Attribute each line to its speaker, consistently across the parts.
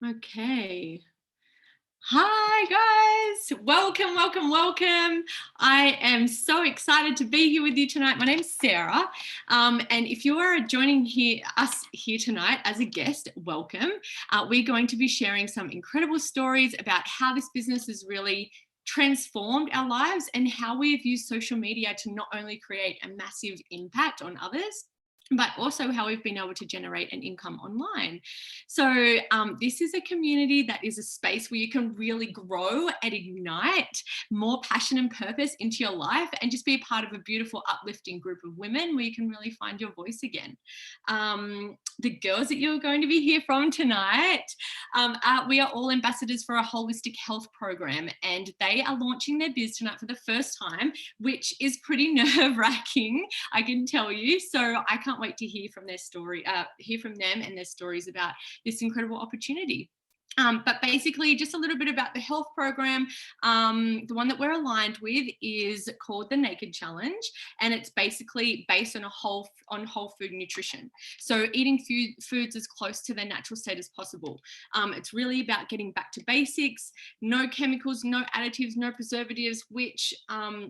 Speaker 1: Okay. Hi guys, welcome, welcome, welcome. I am so excited to be here with you tonight. My name's Sarah, and if you are joining us here tonight as a guest, welcome. We're going to be sharing some incredible stories about how this business has really transformed our lives and how we have used social media to not only create a massive impact on others, but also how we've been able to generate an income online. So this is a community that is a space where you can really grow and ignite more passion and purpose into your life and just be a part of a beautiful, uplifting group of women where you can really find your voice again. The girls that you're going to be here from tonight, we are all ambassadors for a holistic health program, and they are launching their biz tonight for the first time, which is pretty nerve-wracking, I can tell you. So I can't wait to hear from their story, hear from them and their stories about this incredible opportunity. But basically, just a little bit about the health program. The one that we're aligned with is called the Naked Challenge, and it's basically based on whole food nutrition. So eating foods as close to their natural state as possible. It's really about getting back to basics, no chemicals, no additives, no preservatives, which,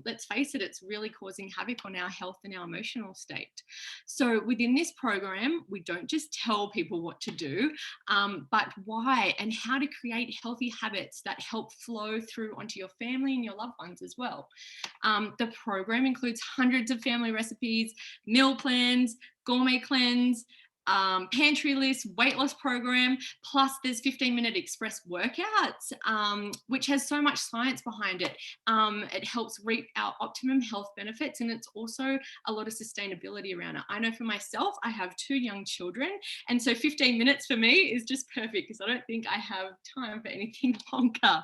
Speaker 1: let's face it, it's really causing havoc on our health and our emotional state. So within this program, we don't just tell people what to do, but why and how to create healthy habits that help flow through onto your family and your loved ones as well. The program includes hundreds of family recipes, meal plans, gourmet cleanse, pantry list, weight loss program, plus there's 15-minute express workouts, which has so much science behind it. It helps reap our optimum health benefits, and it's also a lot of sustainability around it. I know for myself, I have 2 young children, and so 15 minutes for me is just perfect because I don't think I have time for anything longer.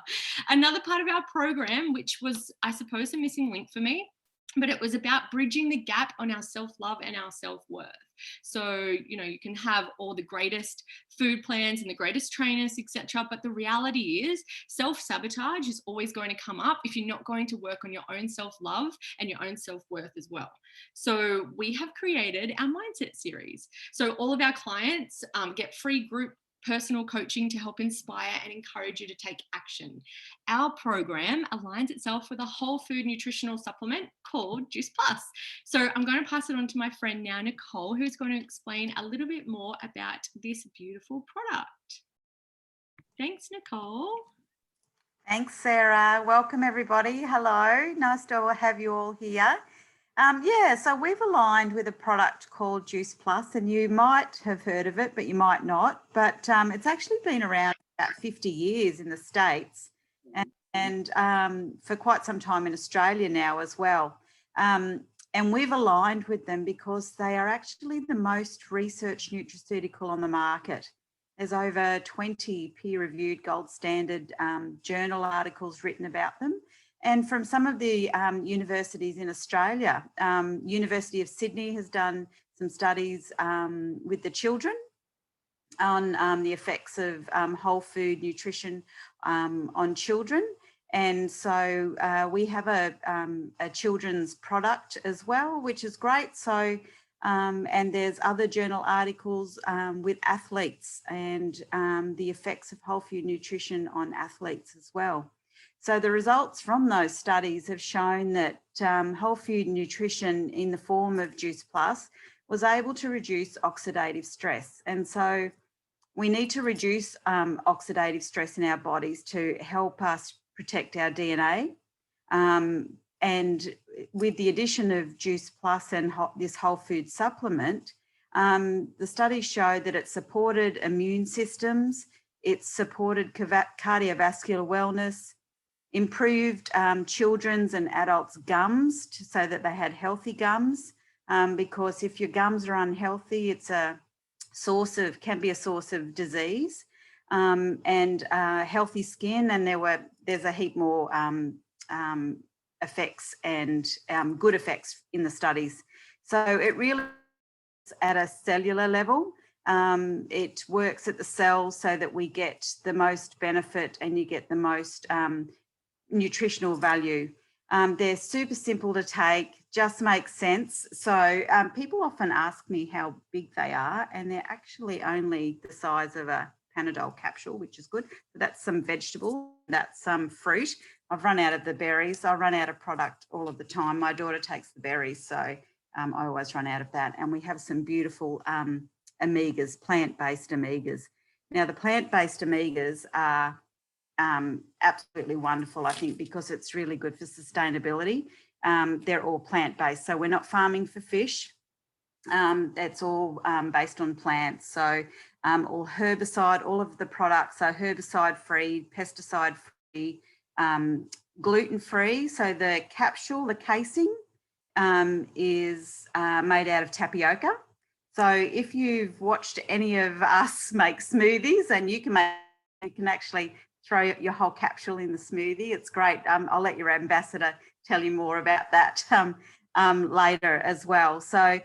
Speaker 1: Another part of our program, which was, I suppose, a missing link for me, but it was about bridging the gap on our self-love and our self-worth. So, you can have all the greatest food plans and the greatest trainers, etc. But the reality is self-sabotage is always going to come up if you're not going to work on your own self-love and your own self-worth as well. So we have created our mindset series. So all of our clients get free group personal coaching to help inspire and encourage you to take action. Our program aligns itself with a whole food nutritional supplement called Juice Plus. So I'm going to pass it on to my friend now, Nicole, who's going to explain a little bit more about this beautiful product. Thanks, Nicole.
Speaker 2: Thanks, Sarah. Welcome, everybody. Hello. Nice to have you all here. So we've aligned with a product called Juice Plus, and you might have heard of it, but you might not. But it's actually been around about 50 years in the States and for quite some time in Australia now as well. And we've aligned with them because they are actually the most researched nutraceutical on the market. There's over 20 peer-reviewed gold standard journal articles written about them. And from some of the universities in Australia, University of Sydney has done some studies with the children on the effects of whole food nutrition on children. And so we have a children's product as well, which is great. So, and there's other journal articles with athletes and the effects of whole food nutrition on athletes as well. So the results from those studies have shown that whole food nutrition in the form of Juice Plus was able to reduce oxidative stress. And so we need to reduce oxidative stress in our bodies to help us protect our DNA. And with the addition of Juice Plus and this whole food supplement, the studies showed that it supported immune systems, it supported cardiovascular wellness, improved children's and adults' gums so that they had healthy gums, because if your gums are unhealthy, it's can be a source of disease, and healthy skin. And there's a heap more effects and good effects in the studies. So it really is at a cellular level. It works at the cells so that we get the most benefit and you get the most nutritional value. They're super simple to take, just make sense. So people often ask me how big they are, and they're actually only the size of a Panadol capsule, which is good. So that's some vegetable, that's some fruit. I've run out of the berries. I run out of product all of the time. My daughter takes the berries, so I always run out of that. And we have some beautiful omegas, plant-based omegas. Now, the plant-based omegas are absolutely wonderful, I think, because it's really good for sustainability. They're all plant-based, so we're not farming for fish. That's all based on plants. So all herbicide, all of the products are herbicide-free, pesticide-free, gluten-free. So the capsule, the casing is made out of tapioca. So if you've watched any of us make smoothies, and you can actually throw your whole capsule in the smoothie. It's great. I'll let your ambassador tell you more about that later as well. So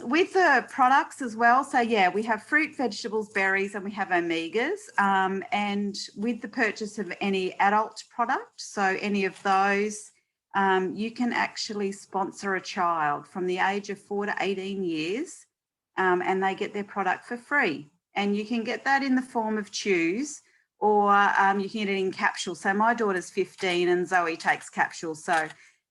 Speaker 2: with the products as well, so yeah, we have fruit, vegetables, berries, and we have omegas. And with the purchase of any adult product, so any of those, you can actually sponsor a child from the age of 4 to 18 years, and they get their product for free. And you can get that in the form of chews, or you can get it in capsules. So my daughter's 15 and Zoe takes capsules. So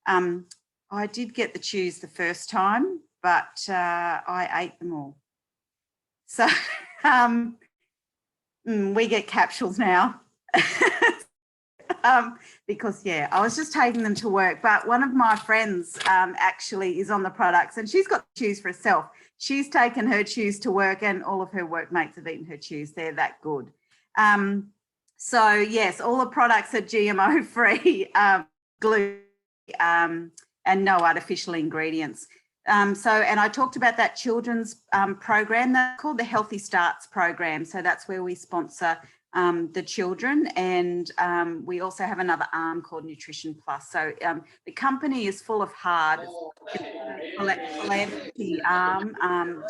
Speaker 2: I did get the chews the first time, but I ate them all. So we get capsules now. Because, yeah, I was just taking them to work. But one of my friends actually is on the products, and she's got chews for herself. She's taken her chews to work, and all of her workmates have eaten her chews. They're that good. So, yes, all the products are GMO-free, gluten, and no artificial ingredients. And I talked about that children's program. That's called the Healthy Starts program. So that's where we sponsor the children, and we also have another arm called Nutrition Plus. So the company is full of heart, philanthropy arm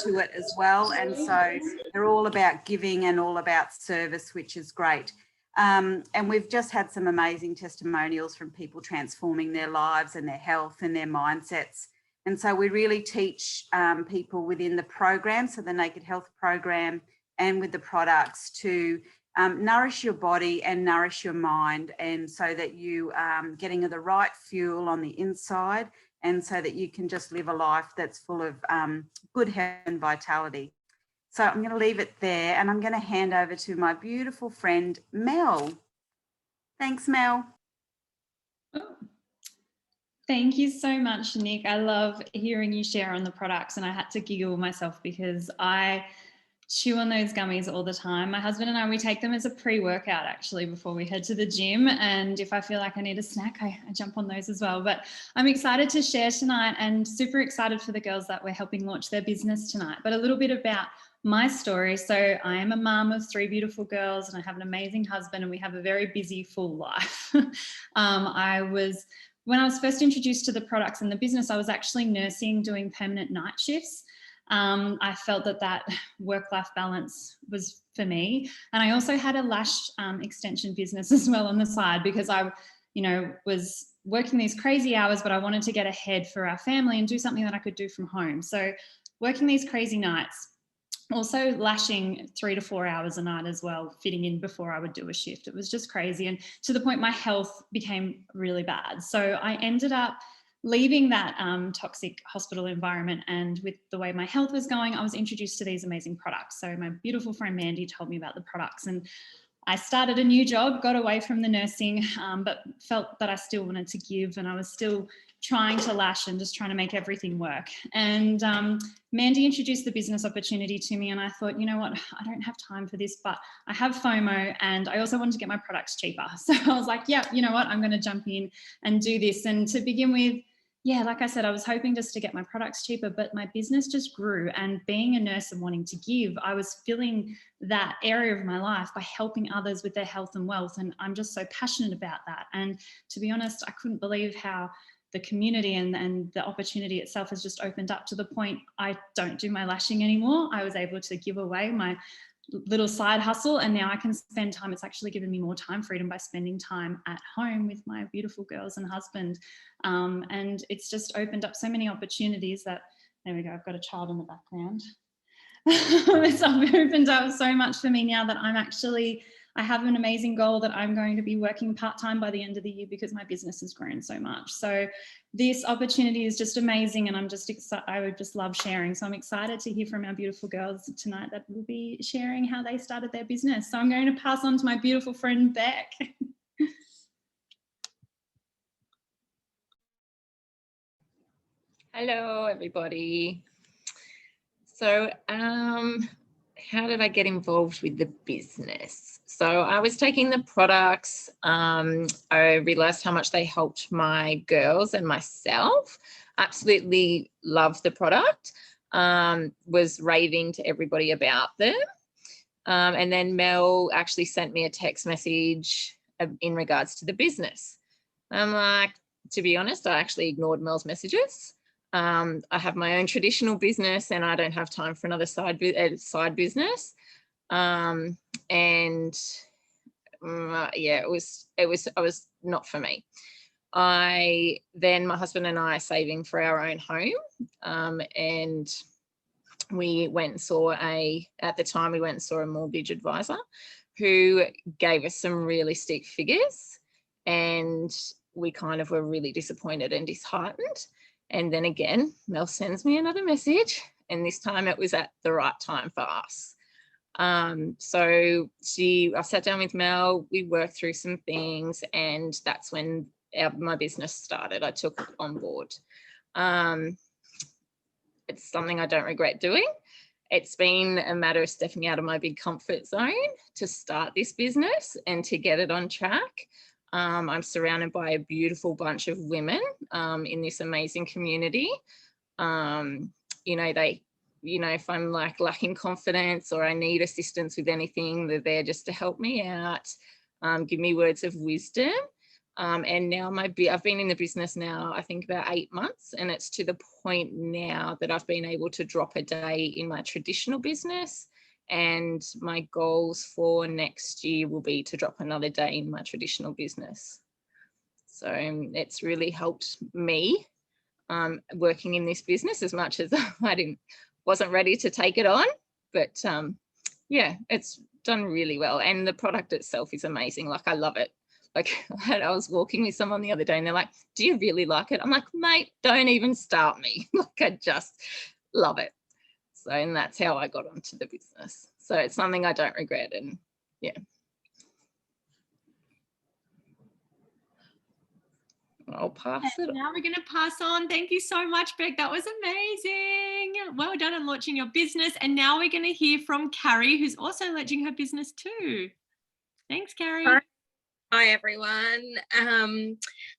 Speaker 2: to it as well, and so they're all about giving and all about service, which is great. And we've just had some amazing testimonials from people transforming their lives and their health and their mindsets. And so we really teach people within the program, so the Naked Health program, and with the products to nourish your body and nourish your mind, and so that you getting the right fuel on the inside, and so that you can just live a life that's full of good health and vitality. So I'm going to leave it there, and I'm going to hand over to my beautiful friend, Mel. Thanks, Mel.
Speaker 3: Thank you so much, Nick. I love hearing you share on the products, and I had to giggle myself because I chew on those gummies all the time. My husband and I, we take them as a pre-workout actually before we head to the gym. And if I feel like I need a snack, I jump on those as well. But I'm excited to share tonight, and super excited for the girls that we're helping launch their business tonight. But a little bit about my story. So I am a mum of 3 beautiful girls, and I have an amazing husband, and we have a very busy, full life. When I was first introduced to the products and the business, I was actually nursing, doing permanent night shifts. I felt that work-life balance was for me. And I also had a lash extension business as well on the side, because I, was working these crazy hours, but I wanted to get ahead for our family and do something that I could do from home. So working these crazy nights, also lashing 3 to 4 hours a night as well, fitting in before I would do a shift. It was just crazy. And to the point my health became really bad. So I ended up leaving that toxic hospital environment, and with the way my health was going, I was introduced to these amazing products. So my beautiful friend Mandy told me about the products, and I started a new job, got away from the nursing, but felt that I still wanted to give, and I was still trying to lash and just trying to make everything work. And Mandy introduced the business opportunity to me, and I thought, you know what, I don't have time for this, but I have FOMO, and I also wanted to get my products cheaper. So I was like, yeah, you know what, I'm going to jump in and do this. And to begin with, yeah, like I said, I was hoping just to get my products cheaper, but my business just grew. And being a nurse and wanting to give, I was filling that area of my life by helping others with their health and wealth. And I'm just so passionate about that. And to be honest, I couldn't believe how the community and the opportunity itself has just opened up to the point I don't do my lashing anymore. I was able to give away my little side hustle, and now I can spend time. It's actually given me more time freedom by spending time at home with my beautiful girls and husband. And it's just opened up so many opportunities that, there we go, I've got a child in the background. It's opened up so much for me now that I have an amazing goal that I'm going to be working part-time by the end of the year because my business has grown so much. So this opportunity is just amazing, and I'm just excited. I would just love sharing. So I'm excited to hear from our beautiful girls tonight that will be sharing how they started their business. So I'm going to pass on to my beautiful friend, Beck.
Speaker 4: Hello, everybody. So how did I get involved with the business? So I was taking the products. I realized how much they helped my girls and myself. Absolutely loved the product. Was raving to everybody about them. And then Mel actually sent me a text message in regards to the business. I'm like, to be honest, I actually ignored Mel's messages. I have my own traditional business and I don't have time for another side business. Yeah, it was not for me. My husband and I are saving for our own home, and we went and saw at the time we went and saw a mortgage advisor who gave us some realistic figures, and we kind of were really disappointed and disheartened. And then again, Mel sends me another message, and this time it was at the right time for us. So I sat down with Mel, we worked through some things, and that's when my business started. I took it on board. It's something I don't regret doing. It's been a matter of stepping out of my big comfort zone to start this business and to get it on track. I'm surrounded by a beautiful bunch of women in this amazing community. If I'm like lacking confidence or I need assistance with anything, they're there just to help me out, give me words of wisdom. And now I've been in the business now, I think about 8 months, and it's to the point now that I've been able to drop a day in my traditional business. And my goals for next year will be to drop another day in my traditional business. So it's really helped me working in this business, as much as I wasn't ready to take it on. But yeah, it's done really well. And the product itself is amazing. Like, I love it. Like, I was walking with someone the other day and they're like, do you really like it? I'm like, mate, don't even start me. Like, I just love it. So, and that's how I got onto the business. So it's something I don't regret. And yeah. I'll pass it on.
Speaker 1: Now we're going to pass on. Thank you so much, Beck. That was amazing. Well done on launching your business. And now we're going to hear from Carrie, who's also launching her business too. Thanks, Carrie.
Speaker 5: Hi everyone.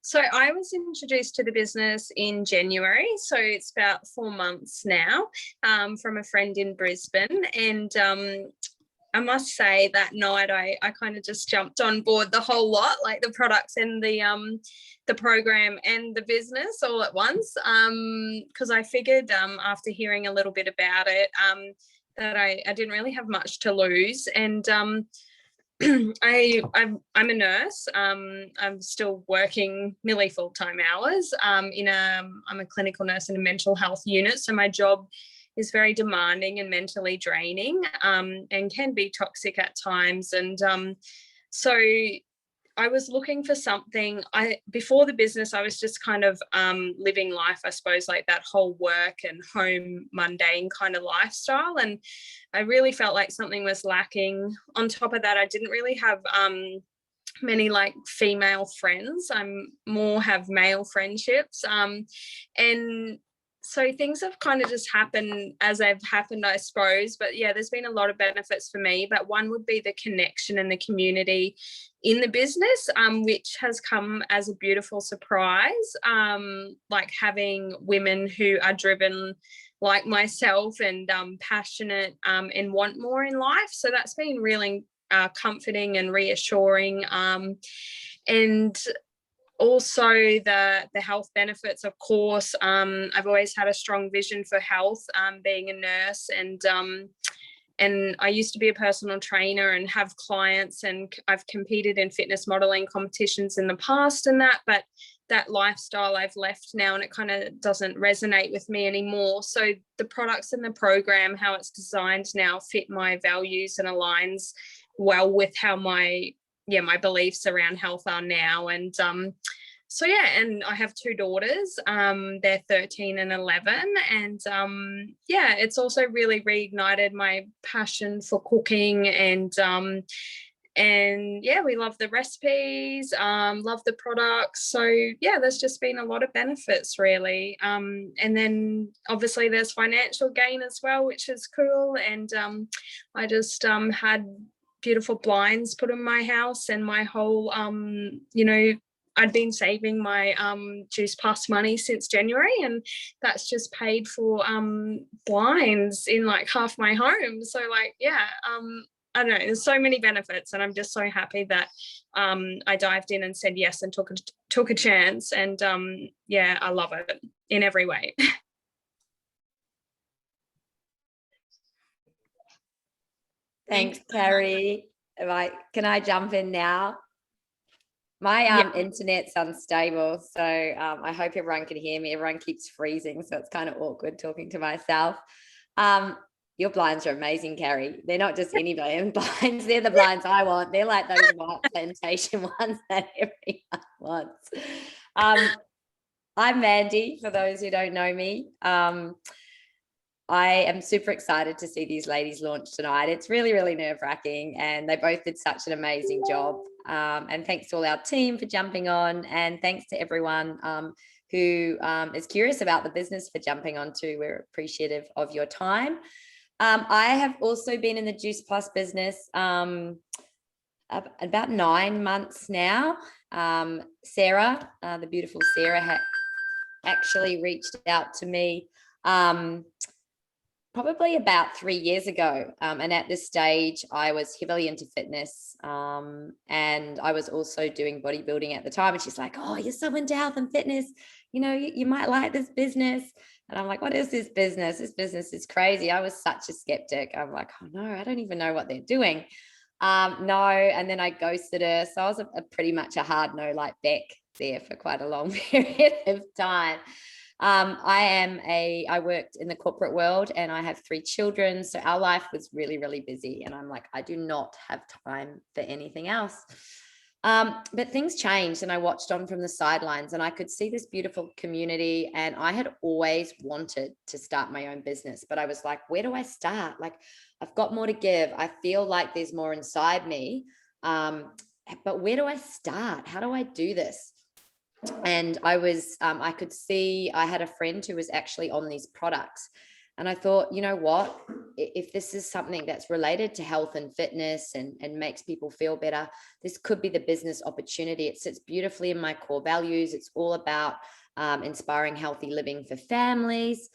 Speaker 5: So I was introduced to the business in January, so it's about 4 months now, from a friend in Brisbane. And I must say that night I kind of just jumped on board the whole lot, like the products and the program and the business all at once, because I figured after hearing a little bit about it that I didn't really have much to lose. And I'm a nurse. I'm still working nearly full-time hours. I'm a clinical nurse in a mental health unit, so my job is very demanding and mentally draining, and can be toxic at times. And so I was looking for something. Before the business, I was just kind of living life, I suppose, like that whole work and home mundane kind of lifestyle. And I really felt like something was lacking. On top of that, I didn't really have many like female friends. I'm more have male friendships. And so things have kind of just happened as they've happened, I suppose. But yeah, there's been a lot of benefits for me. But one would be the connection and the community in the business, which has come as a beautiful surprise. Like having women who are driven like myself and passionate and want more in life. So that's been really comforting and reassuring. And also the health benefits, of course. I've always had a strong vision for health, being a nurse, and I used to be a personal trainer and have clients, and I've competed in fitness modeling competitions in the past and that, but that lifestyle I've left now, and it kind of doesn't resonate with me anymore. So the products and the program, how it's designed now, fit my values and aligns well with how my beliefs around health are now. And so yeah, and I have 2 daughters. They're 13 and 11, and yeah, it's also really reignited my passion for cooking. And yeah, we love the recipes, love the products. So yeah, there's just been a lot of benefits, really. And then obviously there's financial gain as well, which is cool. And I just had beautiful blinds put in my house, and my whole I'd been saving my Juice Plus money since January, and that's just paid for blinds in like half my home. So like, yeah, I don't know, there's so many benefits, and I'm just so happy that I dived in and said yes and took a chance. And yeah, I love it in every way.
Speaker 6: Thanks, Carrie. Can I jump in now? My internet's unstable, so I hope everyone can hear me. Everyone keeps freezing, so it's kind of awkward talking to myself. Your blinds are amazing, Carrie. They're not just any blinds. They're the blinds I want. They're like those white plantation ones that everyone wants. I'm Mandy, for those who don't know me. I am super excited to see these ladies launch tonight. It's really, really nerve-wracking, and they both did such an amazing job. And thanks to all our team for jumping on, and thanks to everyone who is curious about the business for jumping on too. We're appreciative of your time. I have also been in the Juice Plus business about 9 months now. Sarah, the beautiful Sarah, actually reached out to me probably about 3 years ago. And at this stage, I was heavily into fitness, and I was also doing bodybuilding at the time. And she's like, oh, you're so into health and fitness. You know, you might like this business. And I'm like, what is this business? This business is crazy. I was such a skeptic. I'm like, oh no, I don't even know what they're doing. No. And then I ghosted her. So I was pretty much a hard no, like Beck there for quite a long period of time. I worked in the corporate world, and I have 3 children. So our life was really, really busy. And I'm like, I do not have time for anything else. But things changed, and I watched on from the sidelines, and I could see this beautiful community. And I had always wanted to start my own business, but I was like, where do I start? Like, I've got more to give. I feel like there's more inside me. But where do I start? How do I do this? And I could see, I had a friend who was actually on these products, and I thought, you know what, if this is something that's related to health and fitness and makes people feel better, this could be the business opportunity. It sits beautifully in my core values. It's all about inspiring healthy living for families.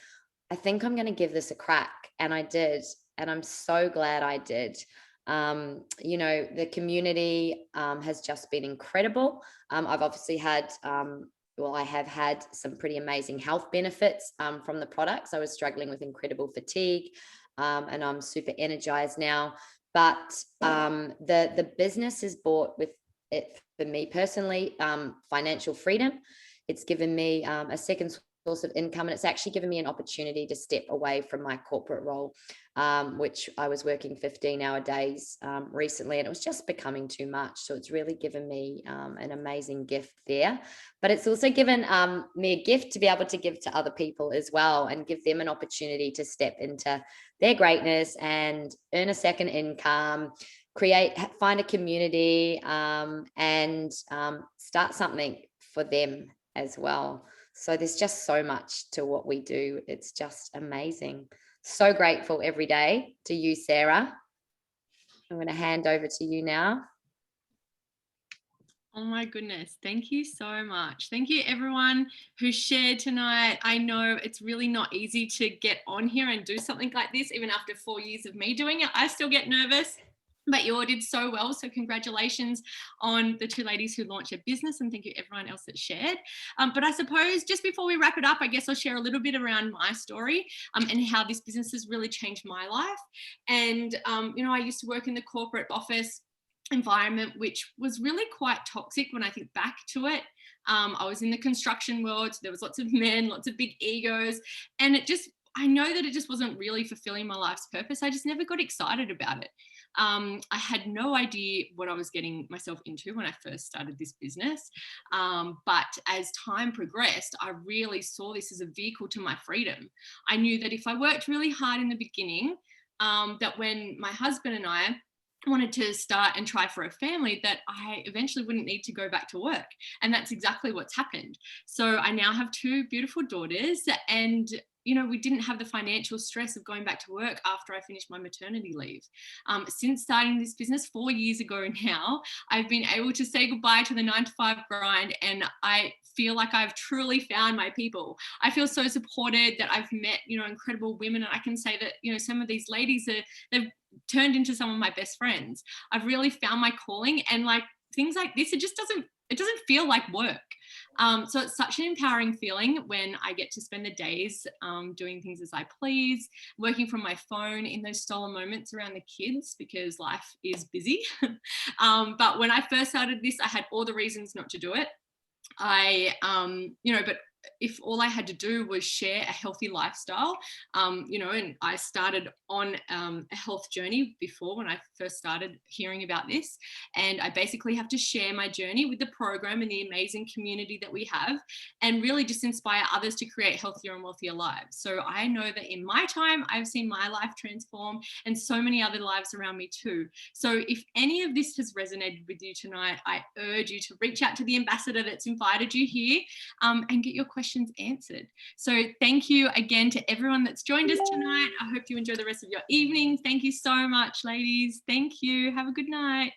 Speaker 6: I think I'm going to give this a crack. And I did. And I'm so glad I did. You know, the community has just been incredible. I've obviously had, I have had some pretty amazing health benefits from the products. I was struggling with incredible fatigue, and I'm super energized now. But the business has brought with it, for me personally, financial freedom. It's given me a second source of income, and it's actually given me an opportunity to step away from my corporate role, which I was working 15-hour days recently, and it was just becoming too much. So it's really given me an amazing gift there, but it's also given me a gift to be able to give to other people as well, and give them an opportunity to step into their greatness and earn a second income, find a community, and start something for them as well. So there's just so much to what we do. It's just amazing. So grateful every day to you, Sarah. I'm going to hand over to you now.
Speaker 1: Oh my goodness. Thank you so much. Thank you everyone who shared tonight. I know it's really not easy to get on here and do something like this. Even after 4 years of me doing it, I still get nervous. But you all did so well. So congratulations on the 2 ladies who launched a business, and thank you everyone else that shared. But I suppose just before we wrap it up, I guess I'll share a little bit around my story and how this business has really changed my life. And, you know, I used to work in the corporate office environment, which was really quite toxic when I think back to it. I was in the construction world, so there was lots of men, lots of big egos, and I know that it just wasn't really fulfilling my life's purpose. I just never got excited about it. I had no idea what I was getting myself into when I first started this business. But as time progressed, I really saw this as a vehicle to my freedom. I knew that if I worked really hard in the beginning, that when my husband and I wanted to start and try for a family, that I eventually wouldn't need to go back to work. And that's exactly what's happened. So I now have 2 beautiful daughters, and we didn't have the financial stress of going back to work after I finished my maternity leave. Since starting this business 4 years ago now, I've been able to say goodbye to the 9-to-5 grind, and I feel like I've truly found my people. I feel so supported, that I've met, incredible women, and I can say that, some of these ladies they've turned into some of my best friends. I've really found my calling, and like things like this, it doesn't feel like work. So it's such an empowering feeling when I get to spend the days doing things as I please, working from my phone in those stolen moments around the kids, because life is busy. But when I first started this, I had all the reasons not to do it. But if all I had to do was share a healthy lifestyle, and I started on a health journey before when I first started hearing about this, and I basically have to share my journey with the program and the amazing community that we have, and really just inspire others to create healthier and wealthier lives. So I know that in my time, I've seen my life transform, and so many other lives around me too. So if any of this has resonated with you tonight, I urge you to reach out to the ambassador that's invited you here, and get your questions answered. So thank you again to everyone that's joined us tonight. I hope you enjoy the rest of your evening. Thank you so much, ladies. Thank you. Have a good night.